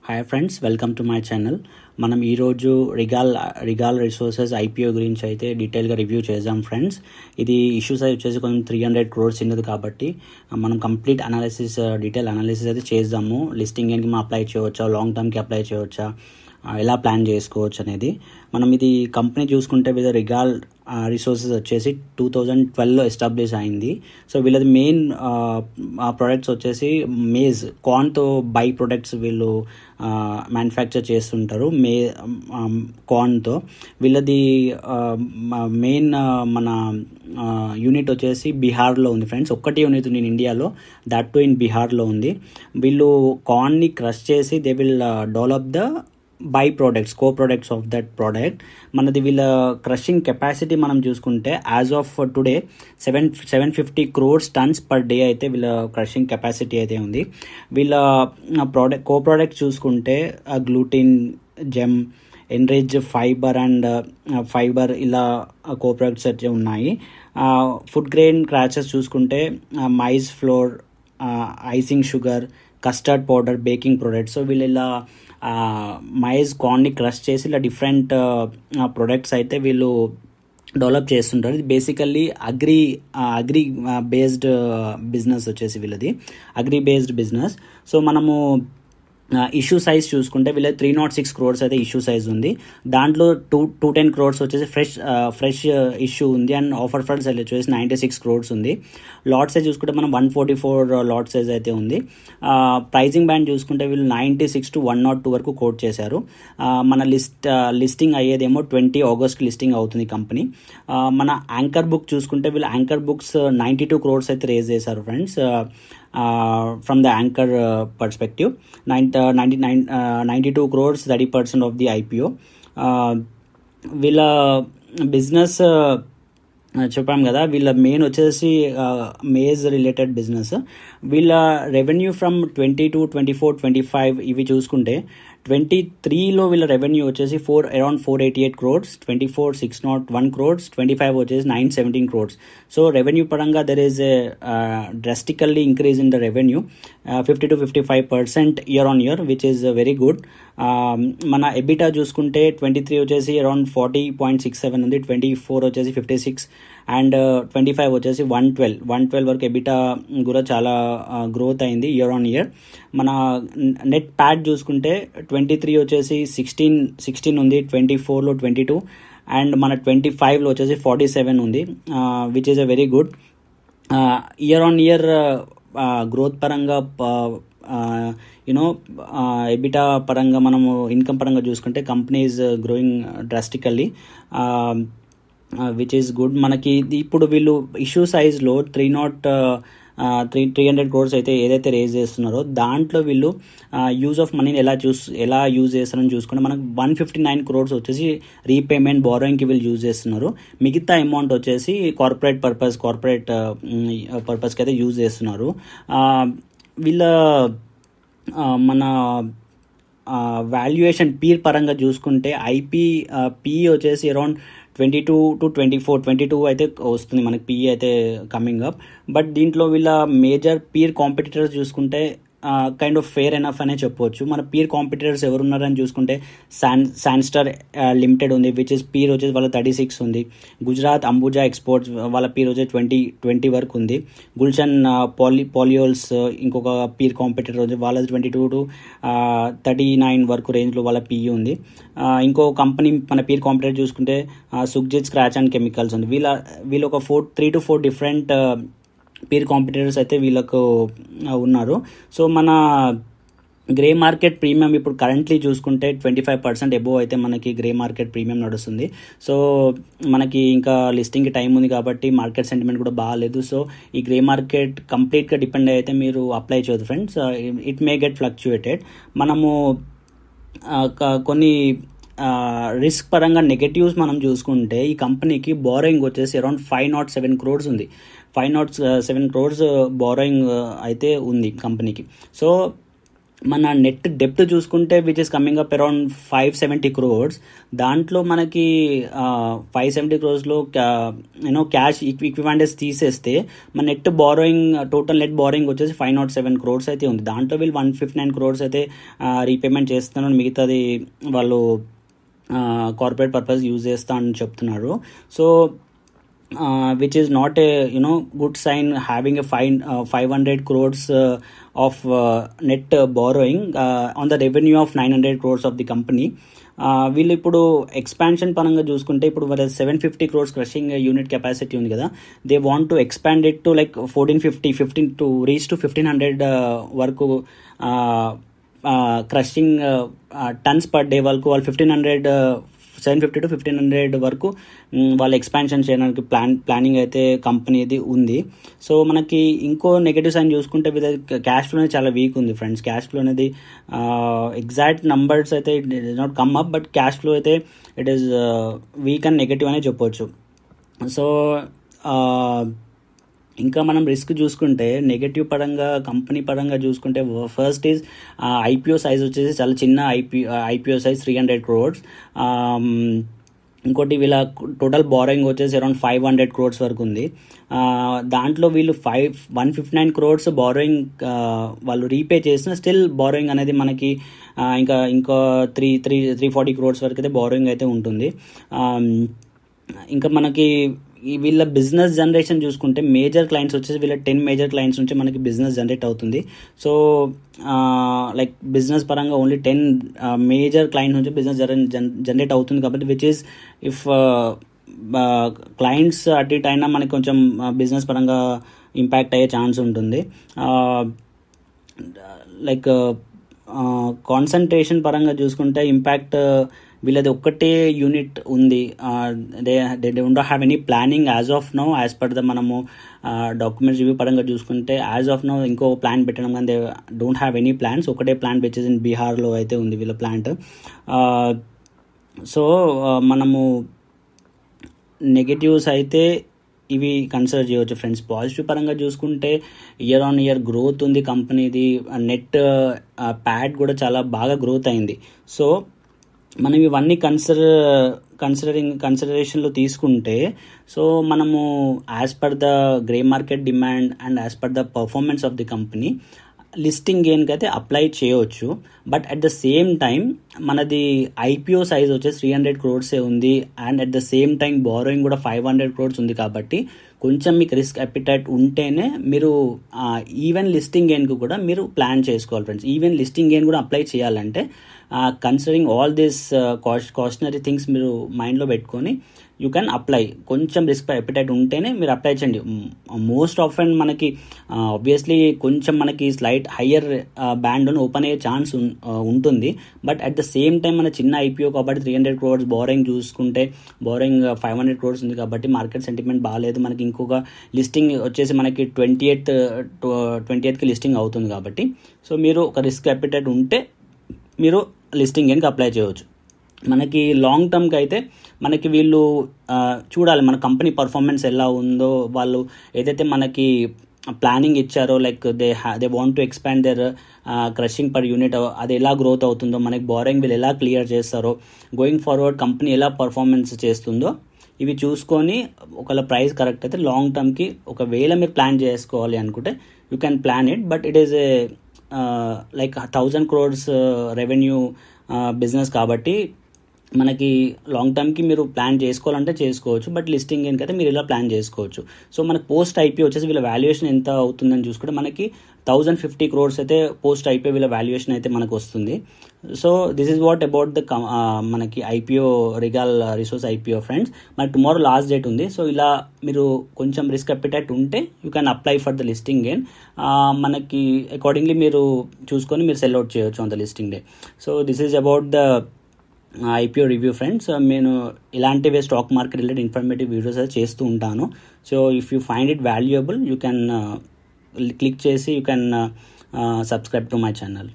Hi friends, welcome to my channel. మనం ఈరోజు రిగాల్ resources IPO గురించి అయితే డీటెయిల్గా రివ్యూ చేద్దాం ఫ్రెండ్స్. ఇది ఇష్యూస్ అయితే వచ్చేసి కొంచెం 300 crores చిన్నది కాబట్టి మనం కంప్లీట్ అనాలిసిస్, డీటెయిల్ అనాలిసిస్ అయితే చేద్దాము. లిస్టింగ్ ఏంటి మనం అప్లై చేయవచ్చా, లాంగ్ టర్మ్కి అప్లై చేయవచ్చా, ఎలా ప్లాన్ చేసుకోవచ్చు అనేది. మనం ఇది కంపెనీ చూసుకుంటే వీళ్ళ రిగాల్ రిసోర్సెస్ వచ్చేసి 2012లో ఎస్టాబ్లిష్ అయింది. సో వీళ్ళది మెయిన్ ప్రొడక్ట్స్ వచ్చేసి మేజ్, కార్న్తో బై ప్రొడక్ట్స్ వీళ్ళు మ్యానుఫ్యాక్చర్ చేస్తుంటారు. కార్న్తో వీళ్ళది మెయిన్ మన యూనిట్ వచ్చేసి బీహార్లో ఉంది ఫ్రెండ్స్. ఒక్కటి యూనిట్ ఉంది ఇండియాలో, దట్ టు ఇన్ బీహార్లో ఉంది. వీళ్ళు కార్న్ని క్రష్ చేసి they will develop the by products, co products of that product. మనది వీళ్ళ క్రషింగ్ కెపాసిటీ మనం చూసుకుంటే as of today 750 crores tons per day అయితే వీళ్ళ క్రషింగ్ కెపాసిటీ అయితే ఉంది. వీళ్ళ కో ప్రోడక్ట్స్ చూసుకుంటే gluten, gem, enrich fibre and fibre ఇలా కో ప్రొడక్ట్స్ అయితే ఉన్నాయి. ఫుడ్ గ్రెయిన్ క్రాచెస్ చూసుకుంటే maize floor, icing sugar, custard powder, baking products. So వీళ్ళు ఇలా మైజ్ కార్న్ని క్రష్ చేసి ఇలా డిఫరెంట్ ప్రొడక్ట్స్ అయితే వీళ్ళు డెవలప్ చేస్తుంటారు. ఇది బేసికల్లీ అగ్రి బేస్డ్ బిజినెస్ వచ్చేసి వీళ్ళది అగ్రి బేస్డ్ బిజినెస్. సో మనము ఇష్యూ సైజ్ చూసుకుంటే వీళ్ళ 306 crores అయితే ఇష్యూ సైజ్ ఉంది. దాంట్లో 210 crores వచ్చేసి ఫ్రెష్ ఇష్యూ ఉంది. అండ్ ఆఫర్ ఫర్ సెల్ వచ్చేసి 96 crores ఉంది. లాట్ సైజ్ చూసుకుంటే మనం 144 లాట్ సైజ్ అయితే ఉంది. ప్రైజింగ్ బ్యాండ్ చూసుకుంటే వీళ్ళు 96 to 102 వరకు కోట్ చేశారు. మన లిస్టింగ్ అయ్యేదేమో 20 August లిస్టింగ్ అవుతుంది కంపెనీ. మన యాంకర్ బుక్ చూసుకుంటే వీళ్ళు యాంకర్ బుక్స్ 92 crores అయితే రేజ్ చేశారు friends. From the anchor perspective, 92 crores, 30% of the IPO. వీళ్ళ బిజినెస్ చెప్పాం కదా, వీళ్ళ మెయిన్ వచ్చేసి మేజ్ రిలేటెడ్ బిజినెస్. వీళ్ళ రెవెన్యూ ఫ్రమ్ 22, 24, 25 ఇవి చూసుకుంటే 23లో వీళ్ళ రెవెన్యూ వచ్చేసి అరౌండ్ 488 crores, 24 601 crores, 25 వచ్చేసి 917 crores. సో రెవెన్యూ పరంగా there is drastically increase in the revenue, 50 to 55% year on year, which is very good. మన ఎబిటా చూసుకుంటే 23 వచ్చేసి అరౌండ్ 40.67 ఉంది, 24 వచ్చేసి 56 అండ్ 25 వచ్చేసి 112 వరకు ఎబిటా కూడా చాలా గ్రోత్ అయింది ఇయర్ ఆన్ ఇయర్. మన నెట్ ప్యాడ్ చూసుకుంటే 23 వచ్చేసి 16 ఉంది, 24లో 22 అండ్ మన 25లో వచ్చేసి 47 ఉంది, which is a very good. Year on year growth పరంగా ఎబిటా పరంగా మనము ఇన్కమ్ పరంగా చూసుకుంటే company is growing drastically, which is good. మనకి ఇప్పుడు వీళ్ళు ఇష్యూ సైజ్లో 300 crores అయితే ఏదైతే రేజ్ చేస్తున్నారో దాంట్లో వీళ్ళు యూజ్ ఆఫ్ మనీని ఎలా యూజ్ చేస్తారని చూసుకుంటే మనకు 159 crores వచ్చేసి రీపేమెంట్, బారోయింగ్కి వీళ్ళు యూజ్ చేస్తున్నారు. మిగతా అమౌంట్ వచ్చేసి కార్పొరేట్ పర్పస్కి అయితే యూజ్ చేస్తున్నారు. వీళ్ళ మన వాల్యుయేషన్ పీర్ పరంగా చూసుకుంటే పీ వచ్చేసి అరౌండ్ 22 to 22 అయితే వస్తుంది మనకి పీ అయితే కమింగ్ అప్. బట్ దీంట్లో వీళ్ళ మేజర్ పీర్ కాంపిటీటర్స్ చూసుకుంటే కైండ్ ఆఫ్ ఫేర్ ఎనఫ్ అనే చెప్పవచ్చు. మన పీర్ కాంపిటీటర్స్ ఎవరున్నారని చూసుకుంటే శాన్స్టార్ లిమిటెడ్ ఉంది, విచ్ ఇస్ పీర్ వచ్చేసి వాళ్ళ 36 ఉంది. గుజరాత్ అంబుజా ఎక్స్పోర్ట్స్ వాళ్ళ పీర్ వచ్చేసి 20 వరకు ఉంది. గుల్షన్ పాలియోల్స్ ఇంకొక పీర్ కాంపిటీటర్ వచ్చి వాళ్ళది 22 to 39 వరకు రేంజ్లో వాళ్ళ పీఈ ఉంది. ఇంకో కంపెనీ మన పీర్ కాంపిటీటర్ చూసుకుంటే సుఖ్జిత్ స్క్రాచ్ అండ్ కెమికల్స్ ఉంది. వీళ్ళు ఒక 3 to 4 డిఫరెంట్ పీర్ కాంపిటీటర్స్ అయితే వీళ్ళకు ఉన్నారు. సో మన గ్రే మార్కెట్ ప్రీమియం ఇప్పుడు కరెంట్లీ చూసుకుంటే 25% అబోవ్ అయితే మనకి గ్రే మార్కెట్ ప్రీమియం నడుస్తుంది. సో మనకి ఇంకా లిస్టింగ్కి టైం ఉంది కాబట్టి మార్కెట్ సెంటిమెంట్ కూడా బాగాలేదు. సో ఈ గ్రే మార్కెట్ కంప్లీట్గా డిపెండ్ అయితే మీరు అప్లై చేయదు friends, it may get fluctuated. మనము కొన్ని రిస్క్ పరంగా నెగటివ్స్ మనం చూసుకుంటే ఈ కంపెనీకి బారోయింగ్ వచ్చేసి అరౌండ్ 507 crores ఉంది. 507 crores బారోయింగ్ అయితే ఉంది కంపెనీకి. సో మన నెట్ డెప్త్ చూసుకుంటే which is coming up around 570 crores. దాంట్లో మనకి 570 crores క్యాష్ ఈక్వివాలెంట్స్ తీసేస్తే మన net borrowing total net borrowing వచ్చేసి 507 crores అయితే ఉంది. దాంట్లో వీళ్ళు 159 crores అయితే రీపేమెంట్ చేస్తున్నారు, మిగతాది వాళ్ళు కార్పొరేట్ పర్పస్ యూజ్ చేస్తా అని చెప్తున్నారు. So which is not a good sign, having a 500 crores of net borrowing on the revenue of 900 crores of the company. వీళ్ళు ఇప్పుడు ఎక్స్పాన్షన్ పరంగా చూసుకుంటే ఇప్పుడు 750 crores క్రషింగ్ యూనిట్ కెపాసిటీ ఉంది కదా, they want to expand it to like 15 to reach to 1500 వరకు crushing turns per day వరకు వాళ్ళు 750 to 1500 వరకు వాళ్ళు ఎక్స్పాన్షన్ చేయడానికి ప్లానింగ్ అయితే కంపెనీది ఉంది. సో మనకి ఇంకో నెగటివ్ సైన్ చూసుకుంటే క్యాష్ ఫ్లో అనేది చాలా వీక్ ఉంది ఫ్రెండ్స్. క్యాష్ ఫ్లో అనేది ఎగ్జాక్ట్ నంబర్స్ అయితే it is not come up, but cash flow అయితే it is weak and negative అనే చెప్పొచ్చు. సో ఇంకా మనం రిస్క్ చూసుకుంటే నెగటివ్ పరంగా కంపెనీ పరంగా చూసుకుంటే ఫస్ట్ ఈజ్ ఐపీఓ సైజ్ వచ్చేసి చాలా చిన్న ఐపీఓ సైజ్ 300 crores. ఇంకోటి వీళ్ళ టోటల్ బారోయింగ్ వచ్చేసి అరౌండ్ 500 crores వరకు ఉంది. దాంట్లో వీళ్ళు 159 crores బారోయింగ్ వాళ్ళు రీపే చేసిన స్టిల్ బారోయింగ్ అనేది మనకి ఇంకా 340 crores వరకు అయితే బారోయింగ్ అయితే ఉంటుంది. ఇంకా మనకి వీళ్ళ బిజినెస్ జనరేషన్ చూసుకుంటే మేజర్ క్లయింట్స్ వచ్చేసి వీళ్ళ 10 మేజర్ క్లయింట్స్ నుంచి మనకి బిజినెస్ జనరేట్ అవుతుంది. సో లైక్ బిజినెస్ పరంగా ఓన్లీ 10 మేజర్ క్లయింట్స్ నుంచి బిజినెస్ జనరేట్ అవుతుంది కాబట్టి విచ్ ఈస్ ఇఫ్ క్లయింట్స్ అటు ఇటు అయినా మనకి కొంచెం బిజినెస్ పరంగా ఇంపాక్ట్ అయ్యే ఛాన్స్ ఉంటుంది. లైక్ కాన్సన్ట్రేషన్ పరంగా చూసుకుంటే ఇంపాక్ట్ వీళ్ళది ఒక్కటే యూనిట్ ఉంది. They don't have any planning as of now, as per the మనము డాక్యుమెంట్స్ రివ్యూ పరంగా చూసుకుంటే యాజ్ ఆఫ్ నౌ ఇంకో ప్లాన్ పెట్టడం కానీ they don't have any plans. ఒకటే ప్లాన్ వచ్చేసి బీహార్లో అయితే ఉంది వీళ్ళ ప్లాంట్. సో మనము నెగటివ్స్ అయితే ఇవి కన్సిడర్ చేయవచ్చు ఫ్రెండ్స్. పాజిటివ్ పరంగా చూసుకుంటే ఇయర్ ఆన్ ఇయర్ గ్రోత్ ఉంది కంపెనీది, నెట్ ప్యాడ్ కూడా చాలా బాగా గ్రోత్ అయింది. సో మనం ఇవన్నీ కన్సిడరేషన్లో తీసుకుంటే సో మనము as per the grey market demand and as per the performance of the company listing గెయిన్కి అయితే అప్లై చేయవచ్చు. But at the same time మనది ఐపీఓ సైజ్ వచ్చేసి 300 crores ఉంది and at the same time borrowing కూడా 500 crores ఉంది కాబట్టి కొంచెం మీకు రిస్క్ అపిటైట్ ఉంటేనే మీరు ఈవెన్ లిస్టింగ్ గెయిన్కి కూడా మీరు ప్లాన్ చేసుకోవాలి ఫ్రెండ్స్. ఈవెన్ లిస్టింగ్ గెయిన్ కూడా అప్లై చేయాలంటే considering all this cautionary things మీరు మైండ్లో పెట్టుకొని యూ క్యాన్ అప్లై. కొంచెం రిస్క్ అపిటైట్ ఉంటేనే మీరు అప్లై చేయండి. మోస్ట్ ఆఫెన్ మనకి ఆబ్వియస్లీ కొంచెం మనకి స్లైట్ హయ్యర్ బ్యాండ్లో ఓపెన్ అయ్యే ఛాన్స్ ఉంటుంది. But at the same time మన చిన్న ఐపీఓ కాబట్టి 300 crores బారోయింగ్ చూసుకుంటే బారోయింగ్ 500 crores ఉంది కాబట్టి మార్కెట్ సెంటిమెంట్ బాగాలేదు. మనకి ఇంకొక లిస్టింగ్ వచ్చేసి మనకి 28th లిస్టింగ్ అవుతుంది కాబట్టి సో మీరు ఒక రిస్క్ అపిటైట్ ఉంటే మీరు లిస్టింగ్ గెయిన్కి అప్లై చేయవచ్చు. మనకి లాంగ్ టర్మ్కి అయితే మనకి వీళ్ళు చూడాలి మన కంపెనీ పర్ఫార్మెన్స్ ఎలా ఉందో, వాళ్ళు ఏదైతే మనకి ప్లానింగ్ ఇచ్చారో like they want to expand their crushing per unit, అది ఎలా గ్రోత్ అవుతుందో, మనకి బారోయింగ్ వీళ్ళు ఎలా క్లియర్ చేస్తారో, గోయింగ్ ఫార్వర్డ్ కంపెనీ ఎలా పర్ఫార్మెన్స్ చేస్తుందో ఇవి చూసుకొని ఒకవేళ ప్రైస్ కరెక్ట్ అయితే లాంగ్ టర్మ్కి ఒకవేళ మీరు ప్లాన్ చేసుకోవాలి అనుకుంటే you can plan it. But it is a like 1000 crores revenue business కాబట్టి మనకి లాంగ్ టర్మ్కి మీరు ప్లాన్ చేసుకోవాలంటే చేసుకోవచ్చు. బట్ లిస్టింగ్ గెయిన్కి అయితే మీరు ఇలా ప్లాన్ చేసుకోవచ్చు. సో మనకి పోస్ట్ ఐపీఓ వచ్చేసి వీళ్ళ వాల్యుయేషన్ ఎంత అవుతుందని చూసుకుంటే మనకి 1050 crores అయితే పోస్ట్ ఐపీఓ వీళ్ళ వాల్యుయేషన్ అయితే మనకు వస్తుంది. So this is what about the మనకి ఐపీఓ రిగాల్ రిసోర్స్ ఐపీఓ ఫ్రెండ్స్. మనకి టుమారో లాస్ట్ డేట్ ఉంది. సో ఇలా మీరు కొంచెం రిస్క్ అపిటైట్ ఉంటే you can apply for the listing gain. మనకి అకార్డింగ్లీ మీరు చూసుకొని మీరు సెల్ అవుట్ చేయవచ్చు on the listing day. So this is about the IPO review friends. నేను ఇలాంటివే stock market related informative videos అయితే చేస్తూ ఉంటాను. So if you find it valuable you can click చేసి you can subscribe to my channel.